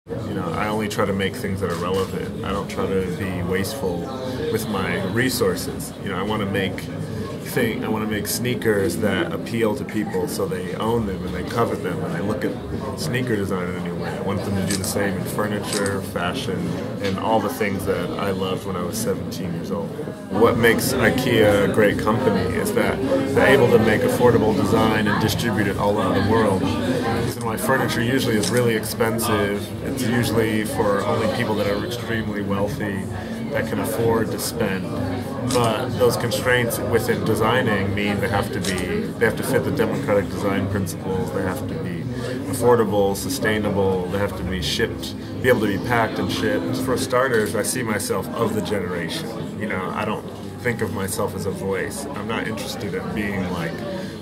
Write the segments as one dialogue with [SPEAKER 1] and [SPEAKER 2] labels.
[SPEAKER 1] I only try to make things that are relevant. I don't try to be wasteful with my resources. I want to make sneakers that appeal to people so they own them and they covet them and they look at sneaker design in a new way. I want them to do the same in furniture, fashion, and all the things that I loved when I was 17 years old. What makes Ikea a great company is that they're able to make affordable design and distribute it all around the world. The reason why furniture usually is really expensive, it's usually for only people that are extremely wealthy that can afford to spend. But those constraints within designing mean they have to fit the democratic design principles. They have to be affordable, sustainable. They have to be shipped, be able to be packed and shipped. For starters, I see myself of the generation. I don't think of myself as a voice. I'm not interested in being like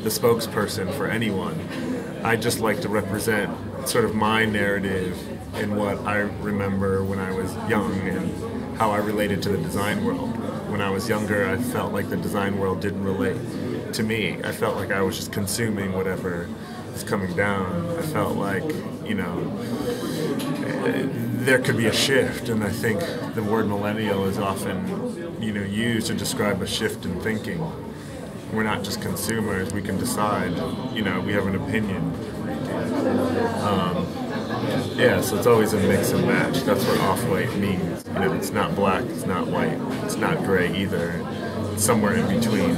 [SPEAKER 1] the spokesperson for anyone. I just like to represent sort of my narrative and what I remember when I was young and how I related to the design world. When I was younger, I felt like the design world didn't relate to me. I felt like I was just consuming whatever was coming down. I felt like, there could be a shift, and I think the word millennial is often, used to describe a shift in thinking. We're not just consumers, we can decide, we have an opinion. So it's always a mix and match. That's what off-white means. It's not black, it's not white, it's not gray either. It's somewhere in between.